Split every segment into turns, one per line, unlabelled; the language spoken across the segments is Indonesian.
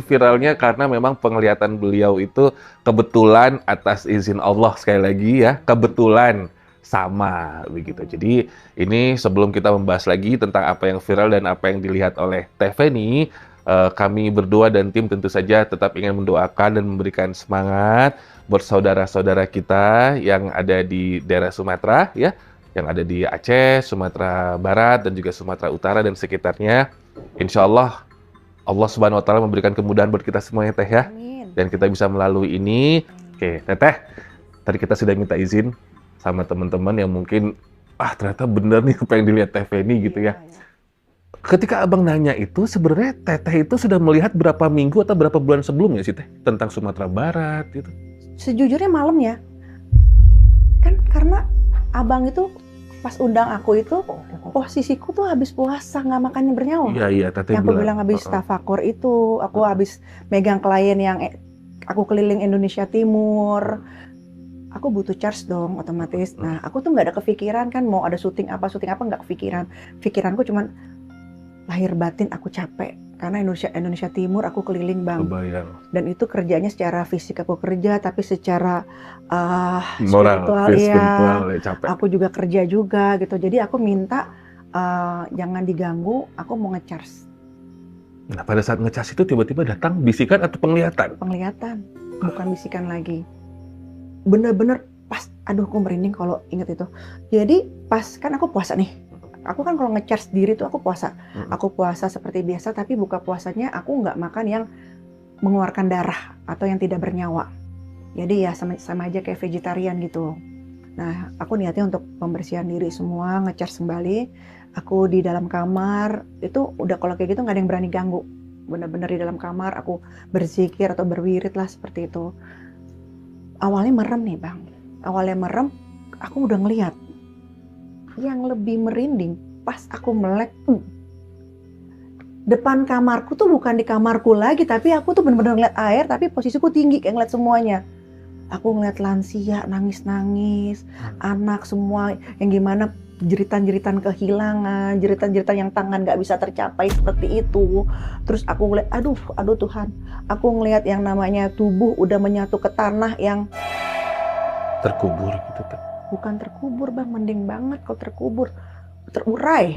Viralnya karena memang penglihatan beliau itu kebetulan atas izin Allah, sekali lagi ya, kebetulan sama begitu. Jadi ini sebelum kita membahas lagi tentang apa yang viral dan apa yang dilihat oleh Teh Feni, kami berdua dan tim tentu saja tetap ingin mendoakan dan memberikan semangat buat saudara-saudara kita yang ada di daerah Sumatera ya, yang ada di Aceh, Sumatera Barat dan juga Sumatera Utara dan sekitarnya. Insya Allah Allah Subhanahu wa taala memberikan kemudahan buat kita semuanya Teh ya.
Amin.
Dan kita bisa melalui ini. Oke, Teteh. Tadi kita sudah minta izin sama teman-teman yang mungkin ternyata bener nih apa yang dilihat Teh Feni gitu ya.
Iya.
Ketika Abang nanya itu sebenarnya Teteh itu sudah melihat berapa minggu atau berapa bulan sebelumnya sih Teh tentang Sumatera Barat gitu.
Sejujurnya malam ya. Kan karena abang itu pas undang aku itu posisiku tuh habis puasa nggak makannya bernyawa.
Iya, Teteh
Yang aku bilang habis tafakur itu, aku habis megang klien yang aku keliling Indonesia Timur. Aku butuh charge dong otomatis. Nah, aku tuh nggak ada kepikiran kan mau ada syuting apa nggak kepikiran. Pikiranku cuman lahir batin aku capek karena Indonesia Timur aku keliling Bang.
Kebayang.
Dan itu kerjanya secara fisik aku kerja tapi secara
Moral,
spiritual
ya capek.
aku juga kerja juga gitu. Jadi aku minta jangan diganggu, aku mau ngecharge.
Nah, pada saat ngecas itu tiba-tiba datang bisikan atau penglihatan?
Penglihatan, bukan bisikan lagi. Bener-bener pas, aduh aku merinding kalau inget itu. Jadi pas kan aku puasa nih. Aku kan kalau ngecharge diri tuh aku puasa. Aku puasa seperti biasa tapi buka puasanya aku nggak makan yang mengeluarkan darah atau yang tidak bernyawa. Jadi ya sama aja kayak vegetarian gitu. Nah, aku niatnya untuk pembersihan diri semua, ngecharge kembali. Aku di dalam kamar, itu udah kalau kayak gitu nggak ada yang berani ganggu. Bener-bener di dalam kamar, aku berzikir atau berwirid lah seperti itu. Awalnya merem nih Bang. Awalnya merem, aku udah ngelihat. Yang lebih merinding, pas aku melek, depan kamarku tuh bukan di kamarku lagi, tapi aku tuh bener-bener ngeliat air, tapi posisiku tinggi kayak ngeliat semuanya. Aku ngeliat lansia nangis-nangis, anak semua yang gimana jeritan-jeritan kehilangan, jeritan-jeritan yang tangan nggak bisa tercapai seperti itu. Terus aku ngeliat, aduh Tuhan, aku ngeliat yang namanya tubuh udah menyatu ke tanah yang
terkubur gitu Teh.
Bukan terkubur Bang, mending banget kalau terkubur, terurai.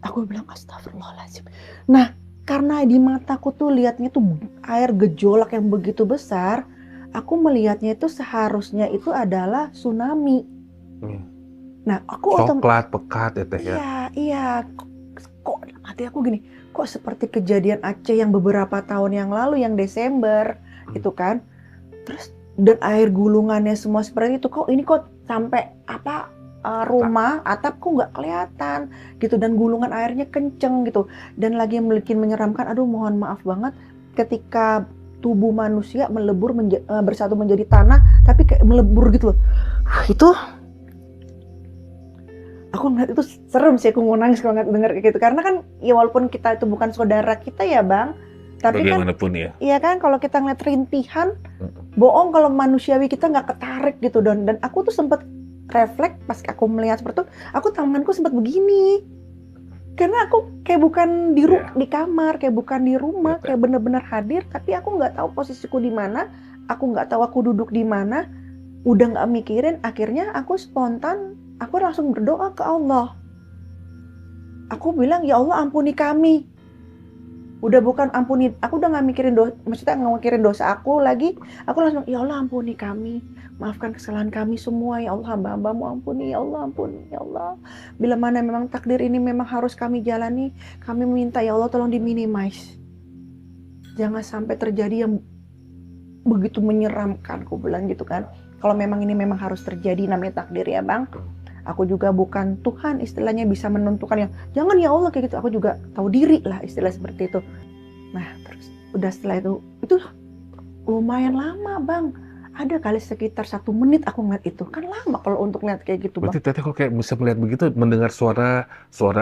Aku bilang astagfirullahaladzim. Nah, karena di mataku tuh liatnya tuh air gejolak yang begitu besar, aku melihatnya itu seharusnya itu adalah tsunami. Nah, aku
coklat, pekat ya Teh ya?
Iya. Kok hati aku gini, kok seperti kejadian Aceh yang beberapa tahun yang lalu, yang Desember, gitu kan. Terus, dan air gulungannya semua seperti itu, ini kok sampai rumah, atapku nggak kelihatan gitu, dan gulungan airnya kenceng gitu, dan lagi yang bikin menyeramkan, aduh mohon maaf banget, ketika tubuh manusia melebur bersatu menjadi tanah, tapi kayak melebur gitu loh. Itu aku ngeliat itu serem sih, aku mau nangis kalau dengar kayak gitu, karena kan ya walaupun kita itu bukan saudara kita ya Bang, tapi
bagaimanapun kan, ya.
Iya kan kalau kita ngeliat rintihan, bohong kalau manusiawi kita nggak ketarik gitu, dan aku tuh sempet refleks pas aku melihat seperti itu, aku tanganku sempat begini. Karena aku kayak bukan di kamar, kayak bukan di rumah, kayak bener-bener hadir, tapi aku nggak tahu posisiku di mana, aku nggak tahu aku duduk di mana, udah nggak mikirin, akhirnya aku spontan, aku langsung berdoa ke Allah. Aku bilang, ya Allah ampuni kami. Udah bukan ampuni, aku udah nggak mikirin maksudnya nggak mikirin dosa aku lagi, aku langsung, ya Allah ampuni kami, maafkan kesalahan kami semua, ya Allah, hamba-hambamu ampuni, ya Allah ampuni, ya Allah. Bila mana memang takdir ini memang harus kami jalani, kami minta ya Allah tolong diminimize. Jangan sampai terjadi yang begitu menyeramkan, aku bilang gitu kan. Kalau memang ini memang harus terjadi, namanya takdir ya Bang. Aku juga bukan Tuhan istilahnya bisa menentukan yang jangan ya Allah kayak gitu. Aku juga tahu diri lah istilah seperti itu. Nah terus udah setelah itu lumayan lama Bang. Ada kali sekitar 1 menit aku ngeliat itu. Kan lama kalau untuk ngeliat kayak gitu Bang.
Berarti Teteh kok kayak bisa melihat begitu, mendengar suara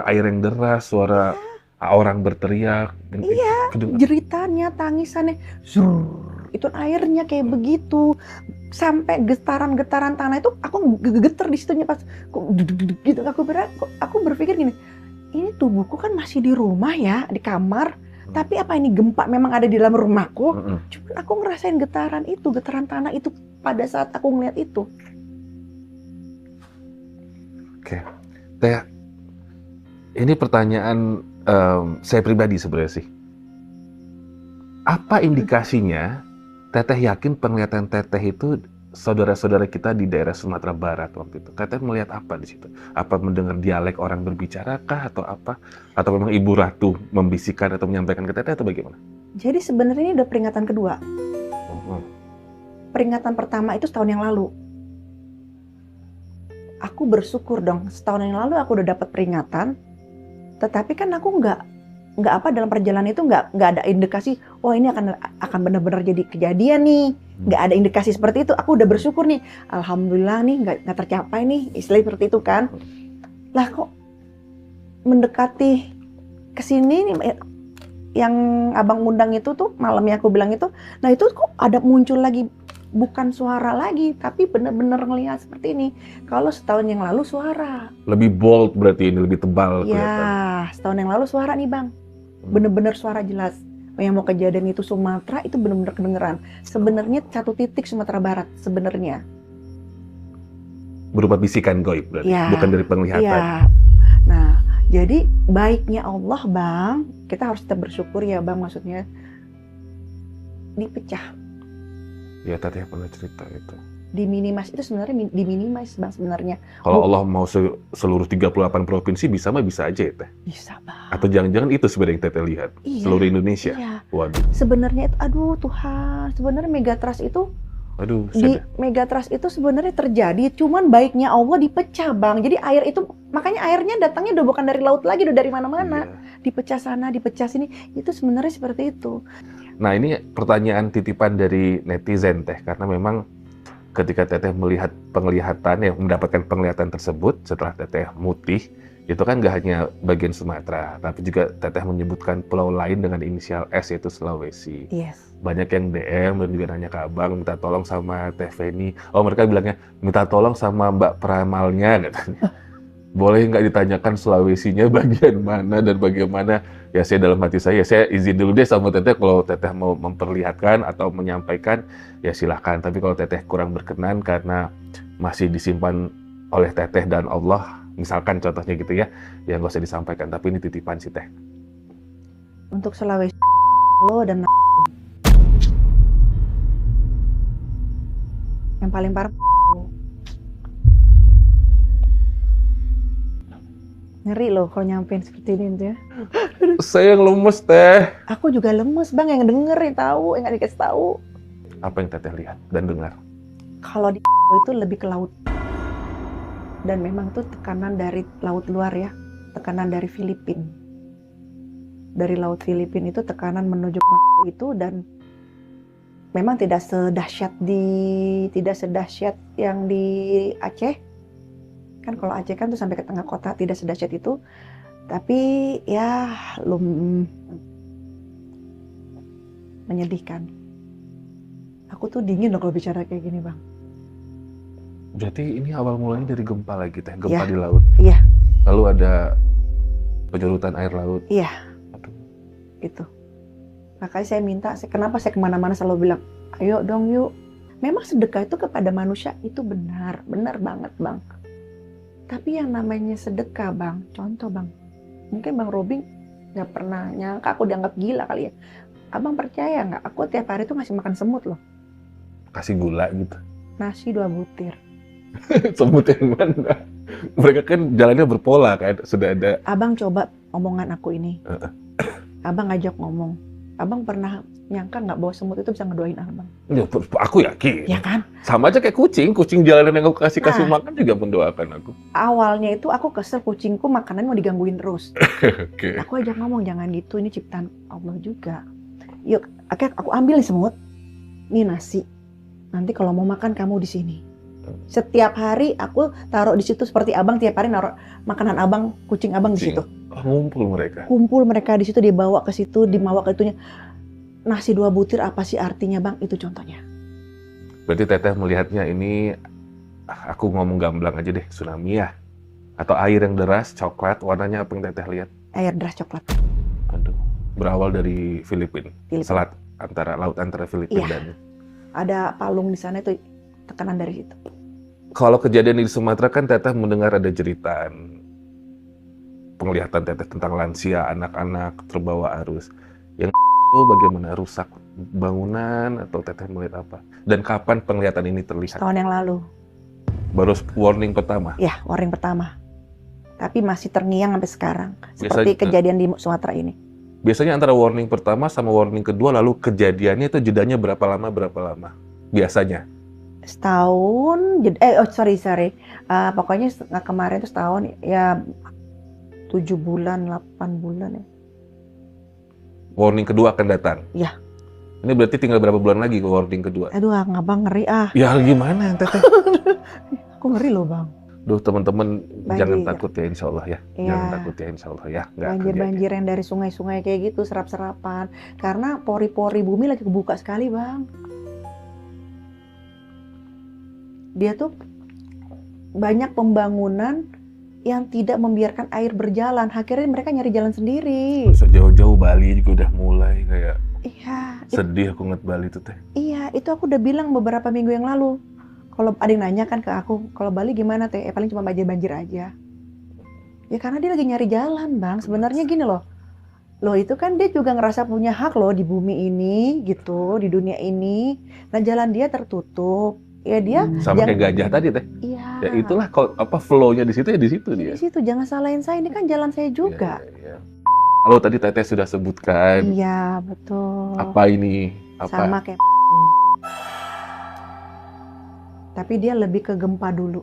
air yang deras, suara orang berteriak.
Iya, jeritannya, tangisannya. Itu airnya kayak begitu. Sampai getaran-getaran tanah itu aku geter di situnya pas kok gitu. Aku berpikir gini, ini tubuhku kan masih di rumah ya, di kamar. Tapi apa ini gempa memang ada di dalam rumahku? Cuman aku ngerasain getaran tanah itu pada saat aku ngeliat itu.
Oke, Teh, ini pertanyaan saya pribadi sebenarnya sih. Apa indikasinya Teteh yakin penglihatan Teteh itu saudara-saudara kita di daerah Sumatera Barat waktu itu? Teteh melihat apa di situ? Apa mendengar dialek orang berbicara kah atau apa? Atau memang Ibu Ratu membisikkan atau menyampaikan ke Teteh atau bagaimana?
Jadi sebenarnya ini udah peringatan kedua. Peringatan pertama itu setahun yang lalu. Aku bersyukur dong, setahun yang lalu aku udah dapat peringatan. Tetapi kan aku nggak apa dalam perjalanan itu nggak ada indikasi, oh ini akan benar-benar jadi kejadian nih. Nggak ada indikasi seperti itu. Aku udah bersyukur nih, alhamdulillah nih nggak tercapai nih, istilah seperti itu kan. Lah kok mendekati kesini nih, yang abang undang itu tuh malamnya aku bilang itu, nah itu kok ada muncul lagi, bukan suara lagi, tapi benar-benar ngelihat seperti ini. Kalau setahun yang lalu suara.
Lebih bold berarti ini, lebih tebal kelihatan.
Ya, setahun yang lalu suara nih bang. Bener-bener suara jelas. Yang mau kejadian itu Sumatera itu bener-bener kedengeran. Sebenarnya satu titik Sumatera Barat sebenarnya.
Berupa bisikan goib berarti,
ya,
bukan dari penglihatan.
Ya. Nah, jadi baiknya Allah bang, kita harus tetap bersyukur ya bang, maksudnya dipecah.
Ya Teteh pernah cerita itu.
Diminimas itu sebenarnya diminimas bang sebenarnya.
Kalau Allah mau seluruh 38 provinsi bisa mah bisa aja ya Teh.
Bisa bang.
Atau jangan-jangan itu sebenarnya yang Teteh lihat.
Iya,
seluruh Indonesia.
Iya.
Waduh.
Sebenarnya itu, aduh Tuhan, sebenarnya megatrust itu di megatrust itu sebenarnya terjadi, cuman baiknya Allah dipecah bang. Jadi air itu, makanya airnya datangnya udah bukan dari laut lagi, udah dari mana-mana. Iya. Dipecah sana, dipecah sini, itu sebenarnya seperti itu.
Nah ini pertanyaan titipan dari netizen Teh, karena memang ketika Teteh melihat penglihatan, yang mendapatkan penglihatan tersebut setelah Teteh mutih, itu kan gak hanya bagian Sumatera, tapi juga Teteh menyebutkan pulau lain dengan inisial S, yaitu Sulawesi.
Yes.
Banyak yang DM dan juga nanya ke abang, minta tolong sama Teh Feni. Oh mereka bilangnya, minta tolong sama Mbak Pramalnya katanya. Boleh nggak ditanyakan Sulawesinya bagian mana dan bagaimana? Ya saya dalam hati saya izin dulu deh sama Teteh, kalau Teteh mau memperlihatkan atau menyampaikan, ya silahkan. Tapi kalau Teteh kurang berkenan karena masih disimpan oleh Teteh dan Allah, misalkan contohnya gitu ya nggak usah disampaikan. Tapi ini titipan sih Teh.
Untuk Sulawesi lo dan yang paling parah ngeri loh kalau nyampein seperti ini tuh ya.
Saya yang lemes Teh.
Aku juga lemes bang, yang dengerin tahu, yang nggak dikasih tahu.
Apa yang Teteh lihat dan dengar?
Kalau di itu lebih ke laut, dan memang tuh tekanan dari laut luar ya, tekanan dari Filipina. Dari laut Filipina itu tekanan menuju itu, dan memang tidak sedahsyat yang di Aceh. Kan kalau Aceh kan tuh sampai ke tengah kota, tidak sedahsyat itu. Tapi ya menyedihkan. Aku tuh dingin loh kalau bicara kayak gini bang.
Berarti ini awal mulanya dari gempa lagi Teh, gempa
Ya.
di laut.
Iya.
Lalu ada penyerutan air laut.
Iya.
Aduh.
Gitu. Makanya saya minta, kenapa saya kemana-mana selalu bilang, ayo dong yuk. Memang sedekah itu kepada manusia itu benar banget bang. Tapi yang namanya sedekah bang, contoh bang, mungkin bang Robing nggak pernah nyangka aku dianggap gila kali ya. Abang percaya nggak? Aku tiap hari tuh ngasih makan semut loh.
Kasih gula gitu.
Nasi 2 butir.
Semut yang mana? Mereka kan jalannya berpola kan, sudah ada.
Abang coba omongan aku ini. Abang ngajak ngomong. Abang pernah nyangka nggak bahwa semut itu bisa ngedoain abang?
Ya, aku yakin.
Ya kan?
Sama aja kayak kucing jalanan yang aku kasih makan juga mendoakan aku.
Awalnya itu aku kesel, kucingku makanan mau digangguin terus.
Oke.
Aku ajak ngomong, jangan gitu, ini ciptaan Allah juga. Yuk, aku ambil nih semut. Ini nasi. Nanti kalau mau makan kamu di sini. Setiap hari aku taruh di situ, seperti abang tiap hari naruh makanan abang, kucing abang di situ.
Ngumpul mereka.
Kumpul mereka di situ, dibawa ke situ, dibawa ke itunya. Nasi 2 butir apa sih artinya bang? Itu contohnya.
Berarti Teteh melihatnya ini, aku ngomong gamblang aja deh, tsunami ya. Atau air yang deras, coklat, warnanya apa yang Teteh lihat?
Air deras coklat.
Aduh, berawal dari Filipina,
Filipina.
selat laut antara Filipina
Iya.
dan...
Ada palung di sana itu tekanan dari situ.
Kalau kejadian di Sumatera kan Teteh mendengar ada jeritan, penglihatan Teteh tentang lansia, anak-anak terbawa arus. Yang itu bagaimana, rusak bangunan atau Teteh melihat apa? Dan kapan penglihatan ini terlihat?
Tahun yang lalu.
Baru warning pertama.
Ya, warning pertama. Tapi masih terngiang sampai sekarang.
Biasa-
Seperti kejadian di Sumatera ini.
Biasanya antara warning pertama sama warning kedua, lalu kejadiannya itu jedanya berapa lama? Biasanya.
Setahun, sorry. Pokoknya kemarin itu setahun, ya 7 bulan, 8 bulan ya.
Warning kedua akan datang.
Iya.
Ini berarti tinggal berapa bulan lagi ke warning kedua?
Aduh, Abang ngeri ah.
Ya gimana Teteh?
Aku ngeri loh Bang.
Duh teman-teman,
Banjir.
jangan takut ya insya Allah ya.
Iya.
Jangan takut ya insya Allah ya. Nggak akan jadi.
Banjir-banjir yang dari sungai-sungai kayak gitu, serap-serapan. Karena pori-pori bumi lagi kebuka sekali Bang. Dia tuh banyak pembangunan yang tidak membiarkan air berjalan. Akhirnya mereka nyari jalan sendiri.
Sejauh-jauh Bali juga udah mulai kayak
Iya,
sedih aku ngeliat Bali itu Teh.
iya, itu aku udah bilang beberapa minggu yang lalu. Kalau ada yang nanya kan ke aku, kalau Bali gimana Teh? Paling cuma banjir-banjir aja. Ya karena dia lagi nyari jalan Bang. Sebenarnya gini loh. Loh itu kan dia juga ngerasa punya hak loh di bumi ini gitu, di dunia ini. Nah jalan dia tertutup. Ya dia
Sama kayak gajah tadi Teh.
Iya.
Ya itulah flow-nya di situ ya di situ dia.
Di situ jangan salahin saya, ini kan jalan saya juga.
Iya. Kalau tadi Teteh sudah sebutkan
Iya, betul.
apa ini? Apa?
Sama kayak tapi dia lebih ke gempa dulu.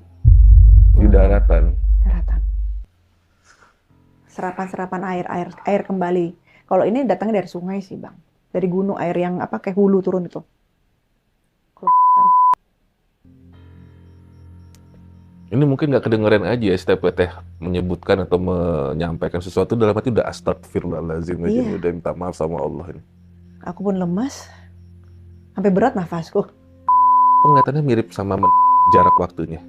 Di daratan.
Daratan. Serapan-serapan air kembali. Kalau ini datangnya dari sungai sih, Bang. Dari gunung, air yang kayak hulu turun itu.
Ini mungkin nggak kedengeran aja ya setiap Teteh menyebutkan atau menyampaikan sesuatu dalam hati udah astagfirullahaladzim aja,
Iya.
udah minta maaf sama Allah ini.
Aku pun lemas. Sampai berat nafasku.
Penglihatannya mirip sama jarak waktunya.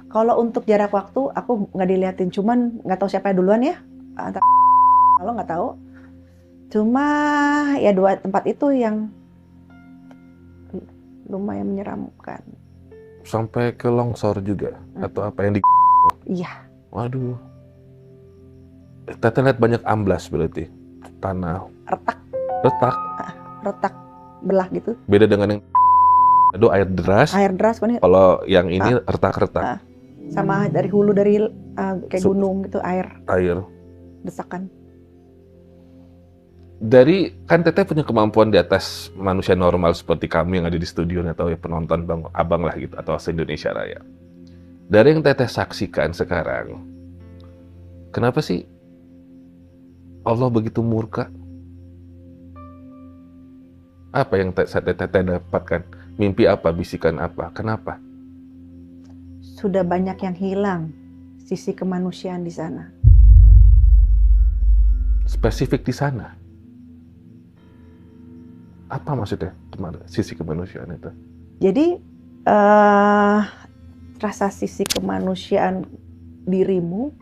Kalau untuk jarak waktu, aku nggak diliatin. Cuman nggak tahu siapa yang duluan ya. Antara kalau nggak tahu. Cuma ya 2 tempat itu yang lumayan menyeramkan.
Sampai ke longsor juga atau apa yang di...
Iya.
Waduh. Teteh lihat banyak amblas berarti. Tanah.
Retak
Retak.
belah gitu.
Beda dengan yang... Aduh, air deras.
Air deras kan
Kalau yang ini retak-retak.
sama dari hulu dari kayak
Sup.
gunung gitu air
Air.
desakan.
Dari kan Teteh punya kemampuan di atas manusia normal seperti kami yang ada di studio atau ya penonton abang lah gitu atau se-Indonesia Raya. Dari yang Teteh saksikan sekarang, kenapa sih Allah begitu murka? Apa yang Teteh dapatkan? Mimpi apa? Bisikan apa? Kenapa?
Sudah banyak yang hilang sisi kemanusiaan di sana.
Spesifik di sana. Apa maksudnya sisi kemanusiaan itu?
Jadi rasa sisi kemanusiaan dirimu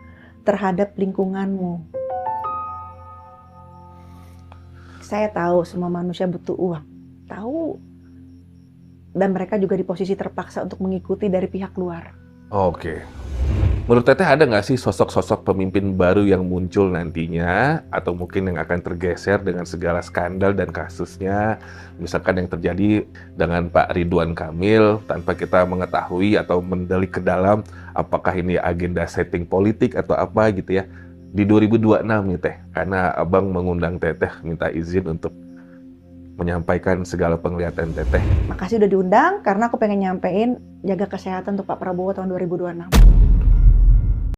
terhadap lingkunganmu. Saya tahu semua manusia butuh uang. Tahu. Dan mereka juga di posisi terpaksa untuk mengikuti dari pihak luar.
Oke. Menurut Teteh ada nggak sih sosok-sosok pemimpin baru yang muncul nantinya atau mungkin yang akan tergeser dengan segala skandal dan kasusnya, misalkan yang terjadi dengan Pak Ridwan Kamil tanpa kita mengetahui atau mendelik ke dalam apakah ini agenda setting politik atau apa gitu ya di 2026 nih Teh, karena Abang mengundang Teteh minta izin untuk menyampaikan segala penglihatan Teteh.
Makasih udah diundang karena aku pengen nyampein jaga kesehatan untuk Pak Prabowo tahun 2026.